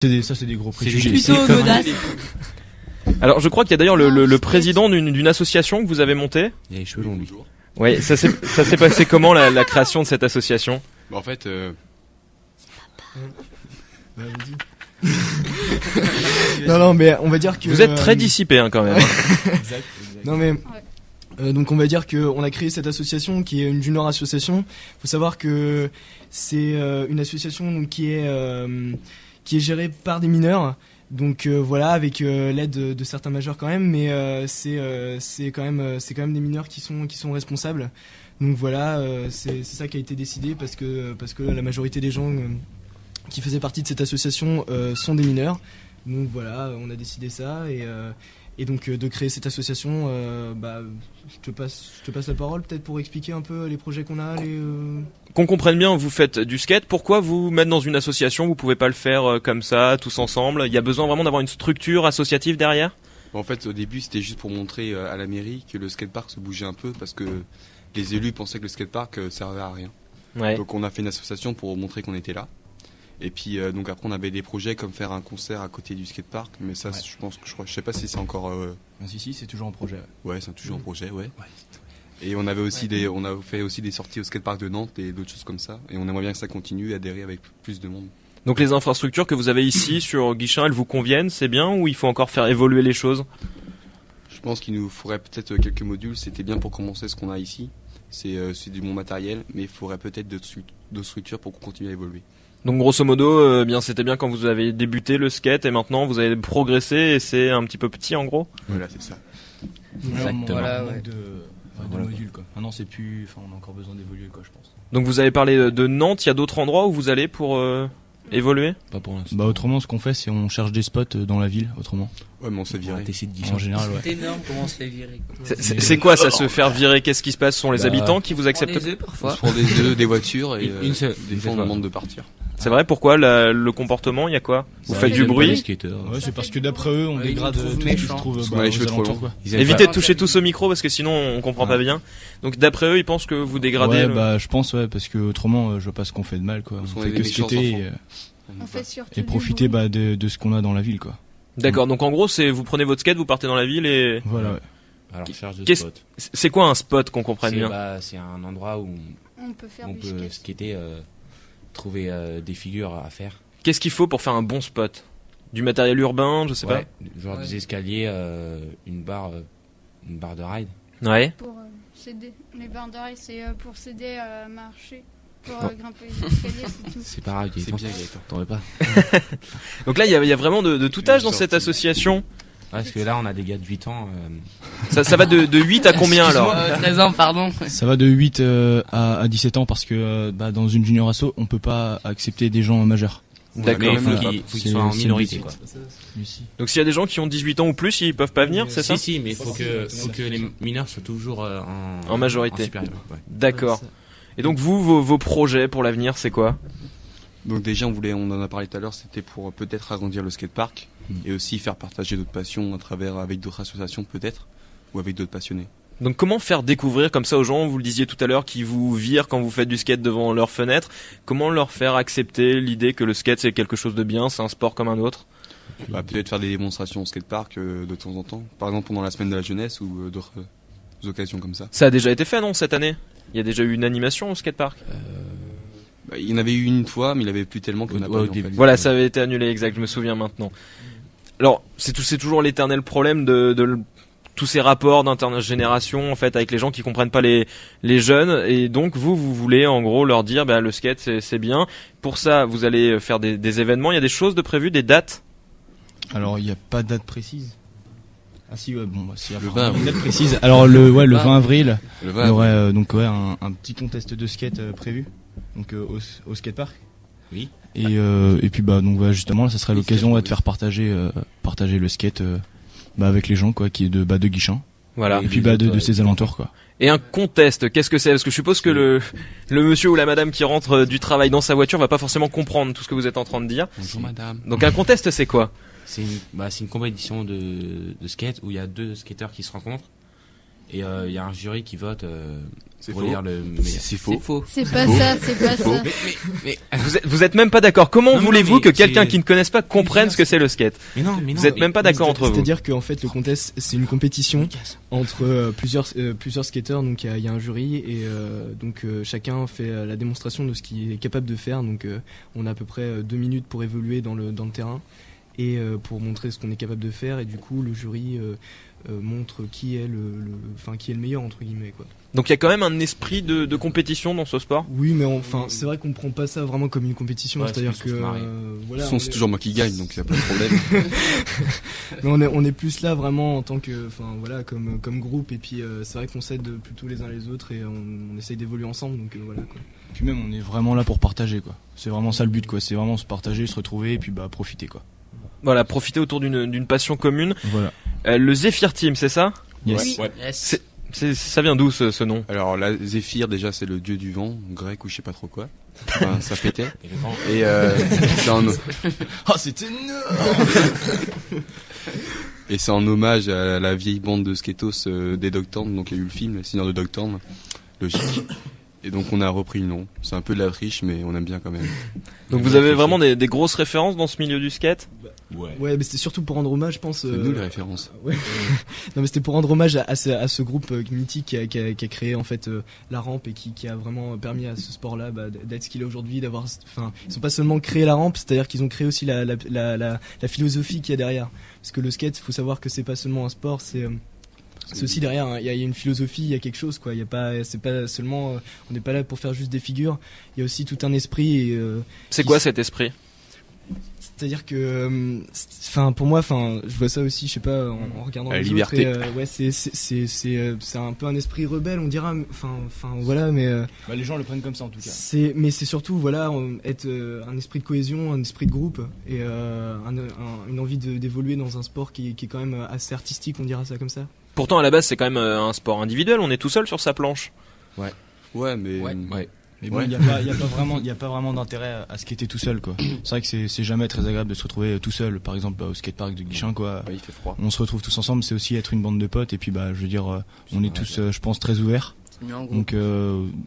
C'est des gros préjugés. Plutôt audace. Alors, je crois qu'il y a d'ailleurs le président d'une association que vous avez montée. Il a les cheveux longs, lui. Ouais, ça s'est passé comment la création de cette association? En fait, Non, mais on va dire que Vous êtes très dissipé quand même. Exact. Non mais donc on va dire que on a créé cette association qui est une junior association. Faut savoir que c'est une association donc, qui est gérée par des mineurs. Donc voilà, avec l'aide de certains majeurs quand même, mais c'est quand même des mineurs qui sont responsables. Donc voilà, c'est ça qui a été décidé parce que la majorité des gens qui faisaient partie de cette association sont des mineurs. Donc voilà, on a décidé ça et donc de créer cette association. Je te passe la parole peut-être pour expliquer un peu les projets qu'on a. Qu'on comprenne bien, vous faites du skate. Pourquoi vous mettre dans une association? Vous pouvez pas le faire comme ça, tous ensemble. Il y a besoin vraiment d'avoir une structure associative derrière. en fait, au début, c'était juste pour montrer à la mairie que le skatepark se bougeait un peu parce que les élus pensaient que le skatepark servait à rien. Ouais. Donc on a fait une association pour montrer qu'on était là. Et puis donc après on avait des projets comme faire un concert à côté du skatepark, mais ça je sais pas si c'est encore. Si, c'est toujours en projet. Ouais, c'est toujours en projet, ouais. Et on avait aussi on a fait aussi des sorties au skatepark de Nantes et d'autres choses comme ça. Et on aimerait bien que ça continue, adhérer avec plus de monde. Donc les infrastructures que vous avez ici sur Guichen, elles vous conviennent, c'est bien, ou il faut encore faire évoluer les choses? Je pense qu'il nous faudrait peut-être quelques modules. C'était bien pour commencer ce qu'on a ici. C'est du bon matériel, mais il faudrait peut-être d'autres structures pour qu'on continue à évoluer. Donc grosso modo, bien c'était bien quand vous avez débuté le skate et maintenant vous avez progressé et c'est un petit peu petit en gros. Voilà, c'est ça. Exactement. Voilà, ouais. De modules quoi. Maintenant c'est plus, on a encore besoin d'évoluer quoi, je pense. Donc vous avez parlé de Nantes, il y a d'autres endroits où vous allez pour évoluer? Pas pour l'instant. Bah autrement, ce qu'on fait, c'est on cherche des spots dans la ville. Autrement. Ouais, mais on se fait virer. En général, ouais. C'est énorme comment on se fait virer. C'est quoi ça, se faire virer? Qu'est-ce qui se passe? Ce sont les habitants qui vous acceptent? On les œufs On parfois. se prend des œufs, des voitures et Une seule des fois on fois. demande de partir. C'est vrai? Pourquoi le comportement? Il y a quoi? Vous faites du bruit? Ouais, c'est parce que d'après eux, on Ouais, ils dégrade nous trouvent tout ce qui se méchants. trouve Parce qu'on a les aux cheveux trop alentours, longs. quoi. Évitez de toucher tous au micro parce que sinon on comprend pas bien. Donc d'après eux, ils pensent que vous dégradez. Ouais, le- je pense parce que autrement, je vois pas ce qu'on fait de mal quoi. Parce On qu'on fait est que des méchants skater enfants. On fait surtout et du profiter bruit. de ce qu'on a dans la ville quoi. D'accord. Donc en gros, c'est vous prenez votre skate, vous partez dans la ville et Voilà. Ouais. Alors, cherche de Qu'est-ce- spot. c'est quoi un spot qu'on comprenne bien? C'est un endroit où On peut faire on du peut skate. skater, trouver des figures à faire. Qu'est-ce qu'il faut pour faire un bon spot? Du matériel urbain, je sais Ouais, genre Ouais. des escaliers, une barre de ride. pas. Ouais. Pour s'aider. Les barres d'oreilles, c'est pour s'aider à marcher. Pour Oh. grimper les escaliers, c'est tout. C'est pas grave, C'est bien, Gaëtan. t'en veux pas. Donc là, il y a vraiment de tout âge dans cette association. Ouais, parce que là, on a des gars de 8 ans. Ça va de 8 à combien alors? 13 ans, pardon. Ça va de 8 à 17 ans parce que dans une junior asso, on peut pas accepter des gens majeurs. D'accord. Mais il faut même, qu'ils soient en c'est minorité, le quoi. Donc s'il y a des gens qui ont 18 ans ou plus, ils peuvent pas venir, c'est ça? Si, mais faut que les mineurs soient toujours En majorité. en supérieur, ouais. D'accord. Et donc vous, vos projets pour l'avenir, c'est quoi? Donc déjà on en a parlé tout à l'heure, c'était pour peut-être agrandir le skatepark et aussi faire partager d'autres passions avec d'autres associations peut-être ou avec d'autres passionnés. Donc comment faire découvrir comme ça aux gens, vous le disiez tout à l'heure, qui vous virent quand vous faites du skate devant leur fenêtre, comment leur faire accepter l'idée que le skate c'est quelque chose de bien, c'est un sport comme un autre? Peut-être faire des démonstrations au skatepark de temps en temps, par exemple pendant la semaine de la jeunesse ou d'autres occasions comme ça. Ça a déjà été fait non cette année? Il y a déjà eu une animation au skatepark? Il y en avait eu une fois, mais il avait plus tellement qu'on a Ouais, pas au eu, en début. fait. Voilà, ça avait été annulé, exact, je me souviens maintenant. Alors, c'est toujours l'éternel problème de tous ces rapports d'intergénération en fait avec les gens qui comprennent pas les jeunes, et donc vous voulez en gros leur dire le skate c'est bien. Pour ça, vous allez faire des événements, il y a des choses de prévues, des dates? Alors il n'y a pas de date précise. Ah si ouais si Le 20 une date précise. Alors le 20 avril, Le il 20 y aurait un petit contest de skate prévu donc au skatepark. Oui. Et puis donc justement là, ça serait l'occasion de faire partager le skate avec les gens quoi qui est de Guichen. Voilà. Et puis de ses alentours quoi. Et un contest, qu'est-ce que c'est? Parce que je suppose que le monsieur ou la madame qui rentre du travail dans sa voiture va pas forcément comprendre tout ce que vous êtes en train de dire. Bonjour madame. Donc un contest, c'est quoi? C'est une compétition de skate où il y a deux skateurs qui se rencontrent Et il y a un jury qui vote C'est pour faux. lire le meilleur. C'est faux. C'est pas ça, c'est pas ça. Vous êtes même pas d'accord. Comment Non, voulez-vous mais que quelqu'un c'est- qui ne connaisse pas comprenne ce que c'est le skate? Mais non, Vous êtes même pas d'accord entre vous. C'est-à-dire qu'en fait, le contest, c'est une compétition entre plusieurs skateurs. Donc il y a un jury et donc chacun fait la démonstration de ce qu'il est capable de faire. Donc on a à peu près 2 minutes pour évoluer dans le terrain et pour montrer ce qu'on est capable de faire. Et du coup, le jury montre qui est qui est le meilleur entre guillemets quoi. Donc il y a quand même un esprit de compétition dans ce sport. Oui, mais enfin, c'est vrai qu'on prend pas ça vraiment comme une compétition. Ouais, C'est-à-dire c'est que plus pour se marrer. De voilà, toute façon, c'est toujours moi qui gagne, donc il n'y a pas de problème. mais on est plus là vraiment en tant que, enfin voilà, comme groupe. Et puis c'est vrai qu'on s'aide plutôt les uns les autres et on essaye d'évoluer ensemble. Donc voilà quoi. Puis même, on est vraiment là pour partager, quoi. C'est vraiment ça le but, quoi. C'est vraiment se partager, se retrouver et puis profiter, quoi. Voilà, profiter autour d'une passion commune. Voilà. Le Zephyr Team, c'est ça? Yes. Oui. Yes. Ça vient d'où ce nom? Alors, la Zéphyr, déjà, c'est le dieu du vent, grec ou je sais pas trop quoi. Enfin, ça pétait. Et le vent. Et c'est en, Oh, c'était énorme! et c'est en hommage à la vieille bande de skatos des Dogtown. Donc, il y a eu le film, Le Seigneur de Dogtown. Logique. Et donc, on a repris le nom. C'est un peu de la triche, mais on aime bien quand même. Donc vous avez vraiment des grosses références dans ce milieu du skate? Ouais. Ouais, mais c'était surtout pour rendre hommage, je pense. C'est nous les références. Ouais. Non, mais c'était pour rendre hommage à ce groupe mythique qui a créé en fait la rampe et qui a vraiment permis à ce sport-là d'être ce qu'il est aujourd'hui, d'avoir. Enfin, ils ont pas seulement créé la rampe, c'est-à-dire qu'ils ont créé aussi la philosophie qu'il y a derrière. Parce que le skate, faut savoir que c'est pas seulement un sport, c'est aussi derrière. Hein, il y a une philosophie, il y a quelque chose quoi. Il y a pas, c'est pas seulement, on n'est pas là pour faire juste des figures. Il y a aussi tout un esprit. Et, C'est quoi cet esprit? c'est-à-dire que, enfin, pour moi, enfin, je vois ça aussi, je sais pas, en regardant La les liberté. autres. Et, ouais, c'est un peu un esprit rebelle, on dira. Enfin, voilà, mais Les gens le prennent comme ça, en tout cas. mais c'est surtout, voilà, être un esprit de cohésion, un esprit de groupe et une envie d'évoluer dans un sport qui est quand même assez artistique, on dira ça comme ça. Pourtant à la base c'est quand même un sport individuel, on est tout seul sur sa planche. Ouais, mais. Ouais. Mais bon, Ouais. il y a pas vraiment d'intérêt à skater tout seul, quoi. C'est vrai que c'est jamais très agréable de se retrouver tout seul, par exemple au skatepark de Guichin, quoi. Ouais, il fait froid. On se retrouve tous ensemble, c'est aussi être une bande de potes et puis je veux dire, on est tous, je pense, très ouverts. C'est mieux en groupe. Donc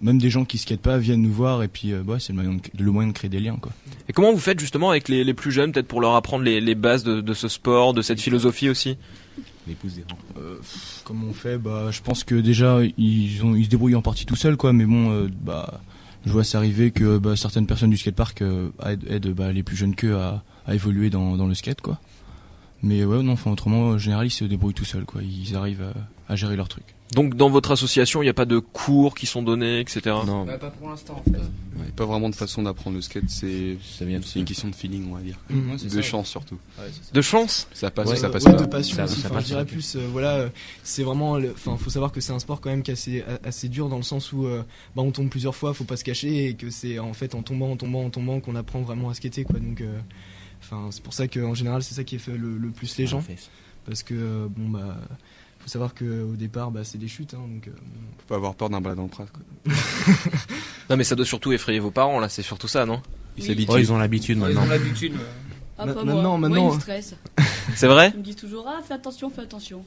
même des gens qui skatent pas viennent nous voir et puis c'est le moyen de créer des liens, quoi. Et comment vous faites justement avec les plus jeunes, peut-être pour leur apprendre les bases de ce sport, de cette philosophie aussi? L'épouse des rangs. Comment on fait? Je pense que déjà ils se débrouillent en partie tout seuls, quoi. Mais bon, je vois ça arriver que certaines personnes du skatepark aident les plus jeunes qu'eux à évoluer dans le skate, quoi. Mais ouais, non, enfin autrement, en général, ils se débrouillent tout seuls, quoi. Ils arrivent à gérer leur truc. Donc dans votre association il n'y a pas de cours qui sont donnés, etc. Non, Bah, pas pour l'instant en fait. ouais, pas vraiment de façon d'apprendre le skate, c'est une question de feeling, on va dire. De chance surtout. De chance? Ça passe Ouais, ou ça passe Ouais, pas. de passion Ça- aussi. ça Enfin, passe je dirais pas. plus, voilà, c'est vraiment, enfin, faut savoir que c'est un sport quand même qui est assez dur dans le sens où, on tombe plusieurs fois, faut pas se cacher et que c'est en fait en tombant qu'on apprend vraiment à skater, quoi. Donc, enfin, c'est pour ça qu'en général, c'est ça qui fait le plus les gens, parce que faut savoir que au départ, c'est des chutes, hein, donc. Faut pas avoir peur d'un bras dans le prat, quoi. Non mais ça doit surtout effrayer vos parents là, c'est surtout ça, non? Ils Oui. s'habituent. Ouais, ils ont l'habitude Ils maintenant. ont l'habitude. Ah, Ma- pas maintenant- moi. maintenant- Moi, il me stresse. C'est vrai? Ils me disent toujours, fais attention, fais attention.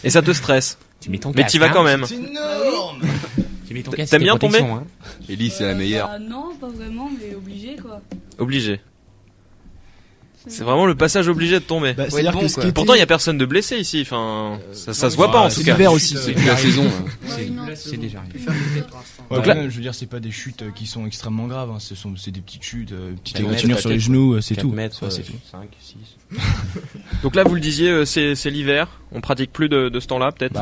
Et ça te stresse? Tu mets ton Mais casque, t'y vas hein. quand même. énorme! Tu mets ton T'aimes casque. bien de tomber protection, hein. Ellie, c'est la meilleure. Non, pas vraiment, mais obligé, quoi. Obligé. C'est vraiment le passage obligé de tomber. C'est-à-dire bon, que quoi. skater, Pourtant il y a personne de blessé ici, enfin ça se voit ouais, pas en c'est tout cas. l'hiver aussi. C'est plus la saison. hein. Ouais, non. C'est déjà Plus arrivé. familier pour l'instant. Ouais, Donc là- même, je veux dire, c'est pas des chutes qui sont extrêmement graves, hein. C'est des petites chutes, petites 4 mètres, égratignures sur les peut-être, genoux, c'est 4 tout. mètres, Ouais, c'est tout. 5, 6. Donc là vous le disiez, c'est l'hiver, on pratique plus de ce temps-là peut-être.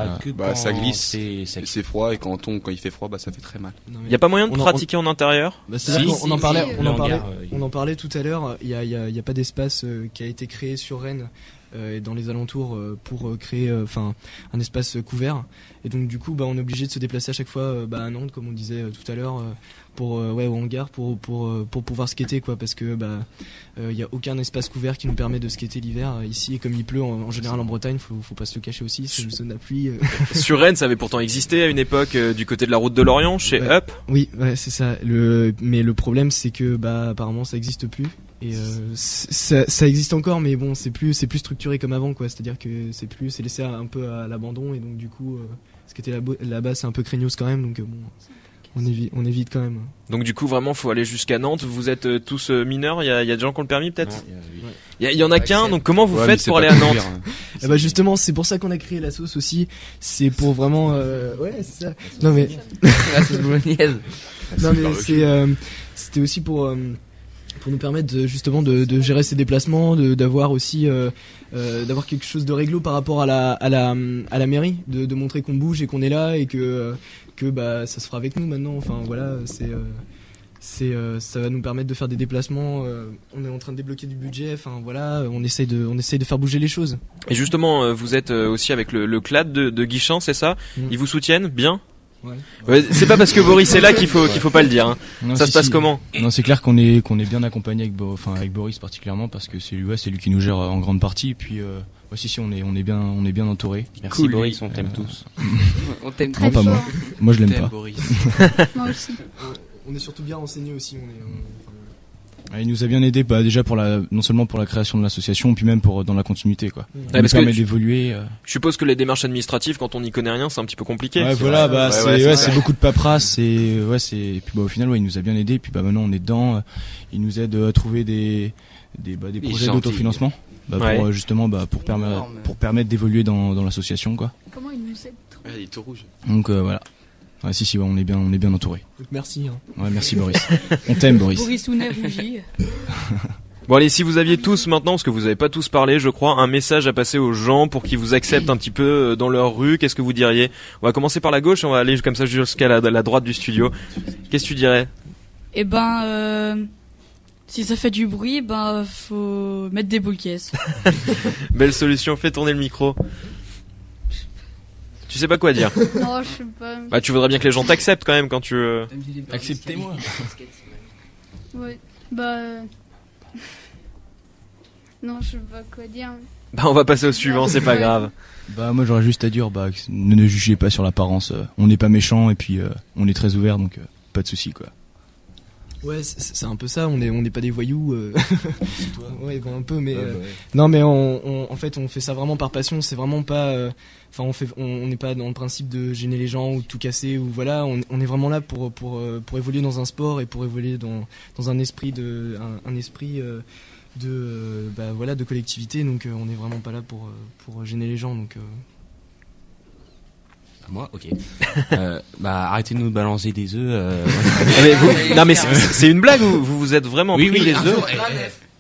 Ça glisse. C'est C'est froid et quand on tombe, quand il fait froid, ça fait très mal. Non, mais- Il y a pas moyen de on en- pratiquer en intérieur? c'est-à-dire Si, qu'on en parlait, si, on en parlait. le hangar, On en parlait tout à l'heure, il y a pas d'espace qui a été créé sur Rennes et dans les alentours pour créer un espace couvert, et donc du coup on est obligé de se déplacer à chaque fois à Nantes, comme on disait tout à l'heure, pour au hangar pour pouvoir skater, quoi, parce que il y a aucun espace couvert qui nous permet de skater l'hiver ici, et comme il pleut en général en Bretagne, faut pas se le cacher aussi, c'est une zone à pluie. Sur Rennes ça avait pourtant existé à une époque du côté de la route de Lorient chez Ouais. Up. Oui, ouais, c'est ça. Mais le problème, c'est que apparemment, ça existe plus. Et ça existe encore, mais bon, c'est plus structuré comme avant, quoi. C'est-à-dire que c'est laissé un peu à l'abandon, et donc du coup, parce que là-bas c'est un peu craignos quand même, donc bon, on évite quand même. Donc du coup vraiment faut aller jusqu'à Nantes. Vous êtes tous mineurs, il y a des gens qui ont le permis peut-être. Non, oui. Il y en a qu'un, donc comment vous Ouais, mais faites c'est pour pas aller à Nantes? conduire, hein. Et bah justement c'est pour ça qu'on a créé la sauce aussi, c'est pour vraiment ouais c'est ça. Non mais La sauce bolognaise. non mais c'était aussi pour nous permettre justement de gérer ses déplacements, d'avoir aussi d'avoir quelque chose de réglo par rapport à la mairie, de montrer qu'on bouge et qu'on est là et que bah ça se fera avec nous maintenant. Enfin voilà, ça va nous permettre de faire des déplacements. On est en train de débloquer du budget. Enfin voilà, on essaye de faire bouger les choses. Et justement vous êtes aussi avec le CLAD de Guichen, c'est ça? Ils vous soutiennent bien? Ouais, c'est pas parce que Boris est là qu'il faut pas le dire. Hein. Non, Ça si, se passe si. comment? Non, c'est clair qu'on est bien accompagné avec Boris particulièrement parce que c'est lui qui nous gère en grande partie. Et puis si on est bien entouré. Merci Cool, Boris, on t'aime tous. On t'aime Très Non, pas fort. moi. Moi je l'aime T'aimes pas. Boris. Moi aussi. On est surtout bien renseignés aussi. Il nous a bien aidé déjà non seulement pour la création de l'association, puis même dans la continuité quoi. Ouais, Ça nous parce que permet d'évoluer. je suppose que les démarches administratives quand on n'y connaît rien c'est un petit peu compliqué. Ouais, voilà, c'est c'est beaucoup de paperasse et et puis au final il nous a bien aidé. Puis maintenant on est dedans. Il nous aide à trouver des projets gentil. d'autofinancement pour justement pour permettre d'évoluer dans l'association quoi. Comment il nous aide? Ouais, il est tout rouge. Donc voilà. Ouais, si on est bien entouré. Donc merci. Hein. Ouais, merci Boris. On t'aime Boris. Boris Hounet rougit. Bon allez, si vous aviez tous maintenant, parce que vous avez pas tous parlé, je crois, un message à passer aux gens pour qu'ils vous acceptent un petit peu dans leur rue, qu'est-ce que vous diriez? On va commencer par la gauche et on va aller comme ça jusqu'à la droite du studio. Qu'est-ce que tu dirais? Eh ben, si ça fait du bruit, faut mettre des boules caisses. Belle solution, fais tourner le micro. Tu sais pas quoi dire. Non, je sais pas. Bah tu voudrais bien que les gens t'acceptent quand même quand tu... Acceptez-moi. Ouais. Bah. Non, je sais pas quoi dire. Bah on va passer au suivant, c'est pas grave. Moi j'aurais juste à dire ne jugez pas sur l'apparence. On n'est pas méchant et puis on est très ouvert donc pas de souci quoi. Ouais, c'est un peu ça. On n'est pas des voyous. Ouais, bon, un peu, mais non, mais en fait, on fait ça vraiment par passion. C'est vraiment pas. Enfin, on n'est pas dans le principe de gêner les gens ou de tout casser ou voilà. On est vraiment là pour évoluer dans un sport et pour évoluer dans un esprit de collectivité. Donc, on n'est vraiment pas là pour gêner les gens. Donc. Moi, ok. Arrêtez de nous balancer des œufs. Non mais c'est une blague ou vous vous êtes vraiment pris les un œufs? jour,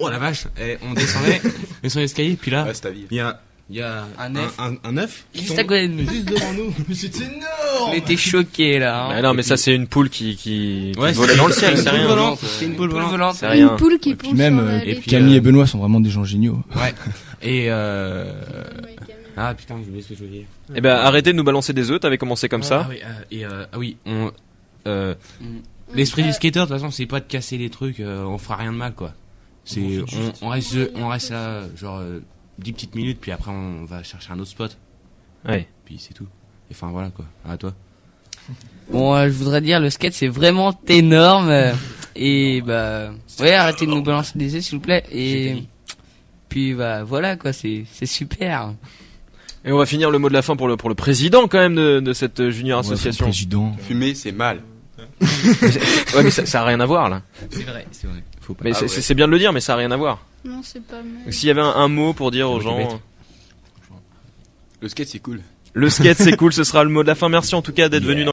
oh la vache, on descendait l'escalier, puis là, Ouais, c'est ta vie. il y a Un œuf. un œuf Juste à côté de nous. Juste devant nous. Mais c'est énorme. On était choqués là. Bah Hein. non mais ça c'est une poule qui Ouais, volait dans le ciel, c'est rien. C'est une poule Poule volante. volante. C'est rien. Une poule qui Et puis pond même sur la et lettre. puis, Camille et Benoît sont vraiment des gens géniaux. Ouais. Et Ouais, Camille. ah putain, j'ai oublié ce que je voulais dire. Eh ben arrêtez de nous balancer des œufs, t'avais commencé comme ça. L'esprit du skater de toute façon c'est pas de casser les trucs, on fera rien de mal quoi. C'est on reste là genre 10 petites minutes puis après on va chercher un autre spot. Ouais. Puis c'est tout. Et enfin voilà quoi. À toi. Bon, je voudrais dire, le skate c'est vraiment énorme. Et arrêtez de nous balancer des œufs s'il vous plaît. Et puis voilà quoi, c'est super. Et on va finir le mot de la fin pour le président quand même de cette junior Ouais, association. président. Fumer, c'est mal. Ouais mais ça a rien à voir là. C'est vrai. Faut pas. Mais Ah ouais. c'est bien de le dire mais ça a rien à voir. Non, c'est pas mal. Donc, s'il y avait un mot pour dire aux Le gens, Québec. Le skate, c'est cool. le skate c'est cool, ce sera le mot de la fin. Merci en tout cas d'être venu dans